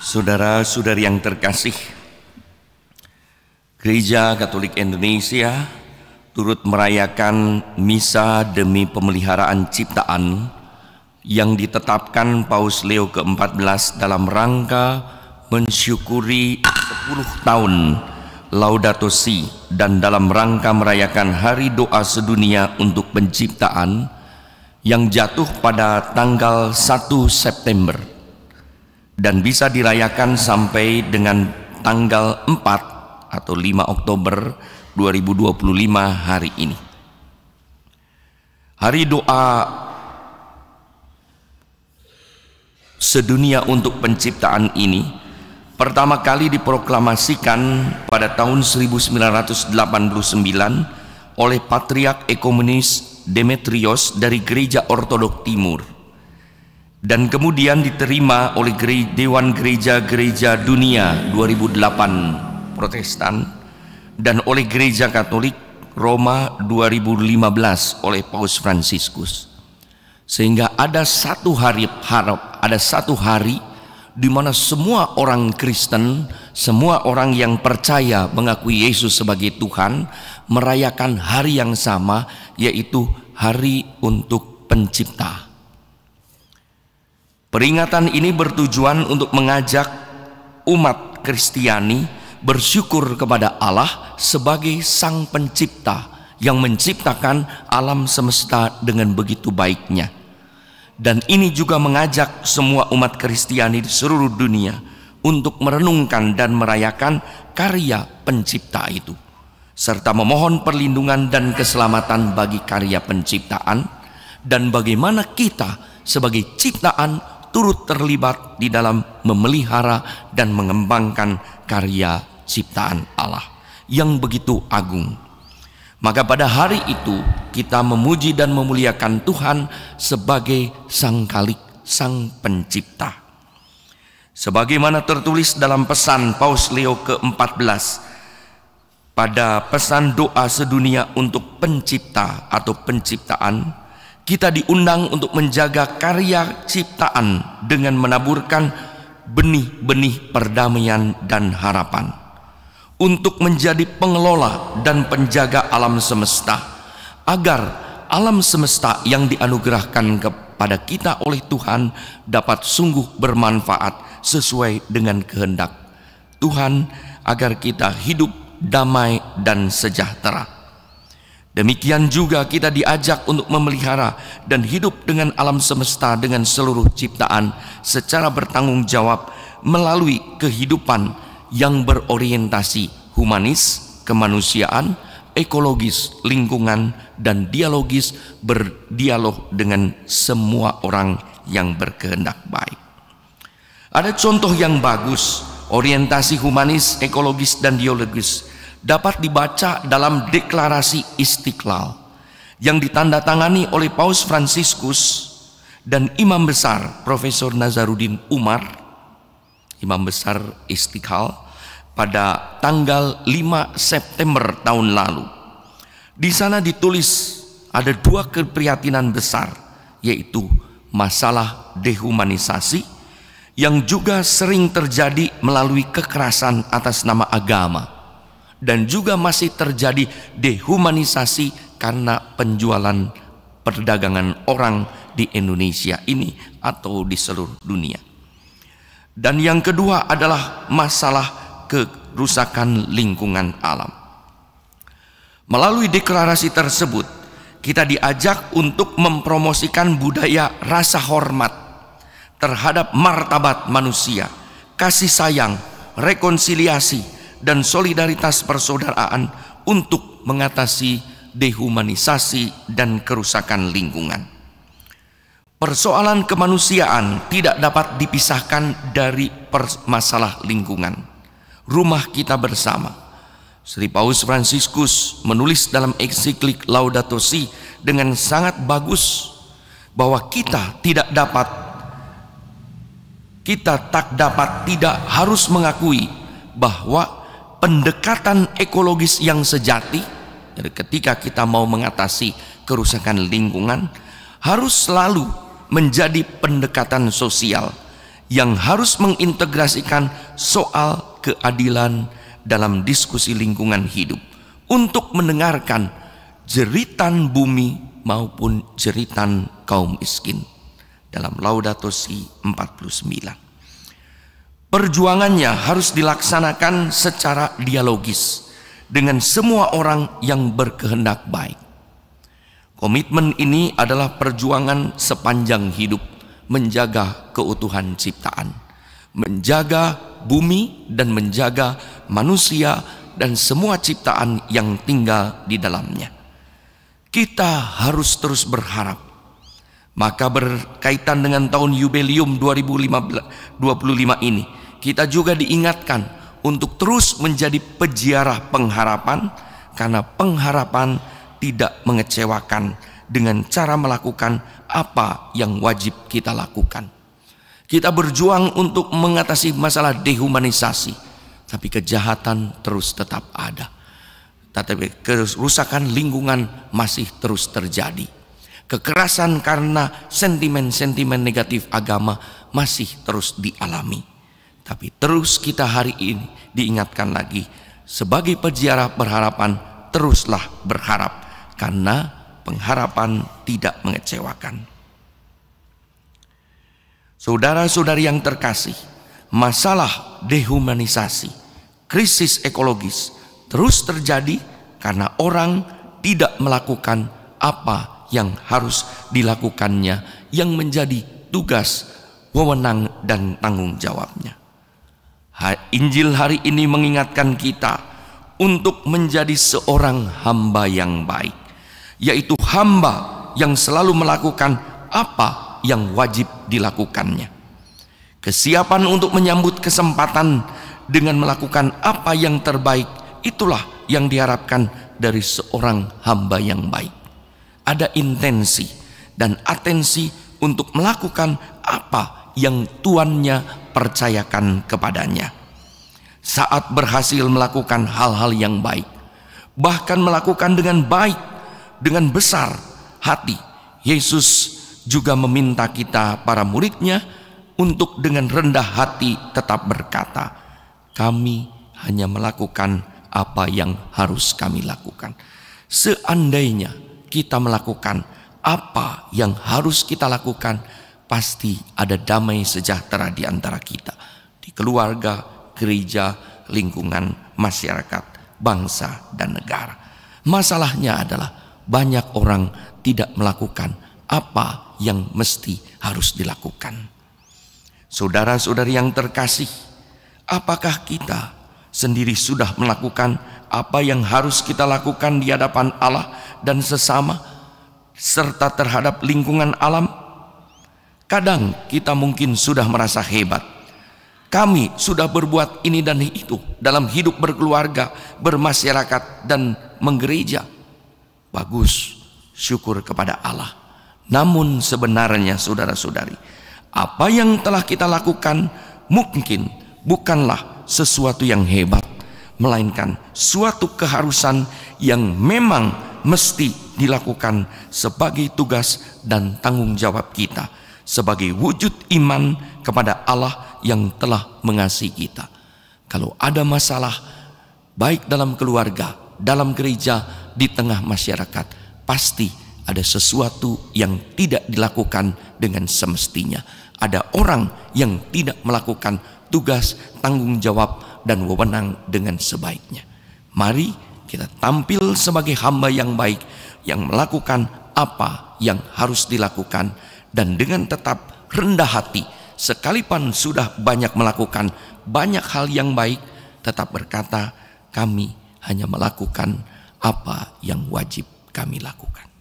Saudara-saudari yang terkasih, Gereja Katolik Indonesia turut merayakan misa demi pemeliharaan ciptaan yang ditetapkan Paus Leo ke-14 dalam rangka mensyukuri 10 tahun Laudato Si dan dalam rangka merayakan Hari Doa Sedunia untuk Penciptaan yang jatuh pada tanggal 1 September dan bisa dirayakan sampai dengan tanggal 4 atau 5 Oktober 2025 hari ini. Hari Doa Sedunia untuk Penciptaan ini pertama kali diproklamasikan pada tahun 1989 oleh Patriark Ekumenis Demetrios dari Gereja Ortodok Timur, dan kemudian diterima oleh Dewan Gereja-Gereja Dunia 2008 Protestan dan oleh Gereja Katolik Roma 2015 oleh Paus Fransiskus. Sehingga ada satu hari di mana semua orang Kristen, semua orang yang percaya mengakui Yesus sebagai Tuhan merayakan hari yang sama, yaitu Hari untuk Pencipta. Peringatan ini bertujuan untuk mengajak umat Kristiani bersyukur kepada Allah sebagai Sang Pencipta yang menciptakan alam semesta dengan begitu baiknya. Dan ini juga mengajak semua umat Kristiani di seluruh dunia untuk merenungkan dan merayakan karya Pencipta itu, serta memohon perlindungan dan keselamatan bagi karya penciptaan, dan bagaimana kita sebagai ciptaan turut terlibat di dalam memelihara dan mengembangkan karya ciptaan Allah yang begitu agung. Maka pada hari itu kita memuji dan memuliakan Tuhan sebagai Sang Khalik, Sang Pencipta. Sebagaimana tertulis dalam pesan Paus Leo ke-14 pada pesan doa sedunia untuk pencipta atau penciptaan, kita diundang untuk menjaga karya ciptaan dengan menaburkan benih-benih perdamaian dan harapan, untuk menjadi pengelola dan penjaga alam semesta, agar alam semesta yang dianugerahkan kepada kita oleh Tuhan dapat sungguh bermanfaat sesuai dengan kehendak Tuhan, agar kita hidup damai dan sejahtera. Demikian juga kita diajak untuk memelihara dan hidup dengan alam semesta dengan seluruh ciptaan secara bertanggung jawab melalui kehidupan yang berorientasi humanis, kemanusiaan, ekologis, lingkungan, dan dialogis, berdialog dengan semua orang yang berkehendak baik. Ada contoh yang bagus, orientasi humanis, ekologis, dan dialogis dapat dibaca dalam Deklarasi Istiqlal yang ditandatangani oleh Paus Fransiskus dan Imam Besar Profesor Nazaruddin Umar, Imam Besar Istiqlal, pada tanggal 5 September tahun lalu. Di sana ditulis ada dua keprihatinan besar, yaitu masalah dehumanisasi yang juga sering terjadi melalui kekerasan atas nama agama, dan juga masih terjadi dehumanisasi karena penjualan perdagangan orang di Indonesia ini atau di seluruh dunia. Dan yang kedua adalah masalah kerusakan lingkungan alam. Melalui deklarasi tersebut, kita diajak untuk mempromosikan budaya rasa hormat terhadap martabat manusia, kasih sayang, rekonsiliasi, dan solidaritas persaudaraan untuk mengatasi dehumanisasi dan kerusakan lingkungan. Persoalan kemanusiaan tidak dapat dipisahkan dari masalah lingkungan. Rumah kita bersama. Sri Paus Fransiskus menulis dalam ensiklik Laudato Si dengan sangat bagus bahwa kita tak dapat tidak harus mengakui bahwa pendekatan ekologis yang sejati, jadi ketika kita mau mengatasi kerusakan lingkungan, harus selalu menjadi pendekatan sosial yang harus mengintegrasikan soal keadilan dalam diskusi lingkungan hidup untuk mendengarkan jeritan bumi maupun jeritan kaum miskin dalam Laudato Si 49. Perjuangannya harus dilaksanakan secara dialogis dengan semua orang yang berkehendak baik. Komitmen ini adalah perjuangan sepanjang hidup menjaga keutuhan ciptaan, menjaga bumi dan menjaga manusia dan semua ciptaan yang tinggal di dalamnya. Kita harus terus berharap. Maka berkaitan dengan tahun Yubelium 2025 ini, kita juga diingatkan untuk terus menjadi peziarah pengharapan, karena pengharapan tidak mengecewakan dengan cara melakukan apa yang wajib kita lakukan. Kita berjuang untuk mengatasi masalah dehumanisasi, tapi kejahatan terus tetap ada. Tetapi kerusakan lingkungan masih terus terjadi. Kekerasan karena sentimen-sentimen negatif agama masih terus dialami. Tapi terus kita hari ini diingatkan lagi, sebagai peziarah berharapan, teruslah berharap, karena pengharapan tidak mengecewakan. Saudara-saudari yang terkasih, masalah dehumanisasi, krisis ekologis terus terjadi karena orang tidak melakukan apa yang harus dilakukannya, yang menjadi tugas, wewenang, dan tanggung jawabnya. Injil hari ini mengingatkan kita untuk menjadi seorang hamba yang baik, yaitu hamba yang selalu melakukan apa yang wajib dilakukannya. Kesiapan untuk menyambut kesempatan dengan melakukan apa yang terbaik, itulah yang diharapkan dari seorang hamba yang baik. Ada intensi dan atensi untuk melakukan apa yang tuannya percayakan kepadanya. Saat berhasil melakukan hal-hal yang baik, bahkan melakukan dengan baik, dengan besar hati, Yesus juga meminta kita, para muridnya, untuk dengan rendah hati tetap berkata, kami hanya melakukan apa yang harus kami lakukan. Seandainya kita melakukan apa yang harus kita lakukan, pasti ada damai sejahtera di antara kita, di keluarga, gereja, lingkungan, masyarakat, bangsa, dan negara. Masalahnya adalah banyak orang tidak melakukan apa yang mesti harus dilakukan. Saudara-saudari yang terkasih, apakah kita sendiri sudah melakukan apa yang harus kita lakukan di hadapan Allah dan sesama, serta terhadap lingkungan alam? Kadang kita mungkin sudah merasa hebat. Kami sudah berbuat ini dan itu dalam hidup berkeluarga, bermasyarakat, dan menggereja. Bagus, syukur kepada Allah. Namun sebenarnya saudara-saudari, apa yang telah kita lakukan mungkin bukanlah sesuatu yang hebat, melainkan suatu keharusan yang memang mesti dilakukan sebagai tugas dan tanggung jawab kita, sebagai wujud iman kepada Allah yang telah mengasihi kita. Kalau ada masalah, baik dalam keluarga, dalam gereja, di tengah masyarakat, pasti ada sesuatu yang tidak dilakukan dengan semestinya. Ada orang yang tidak melakukan tugas, tanggung jawab, dan wewenang dengan sebaiknya. Mari kita tampil sebagai hamba yang baik, yang melakukan apa yang harus dilakukan, dan dengan tetap rendah hati, sekalipun sudah banyak melakukan banyak hal yang baik, tetap berkata, kami hanya melakukan apa yang wajib kami lakukan.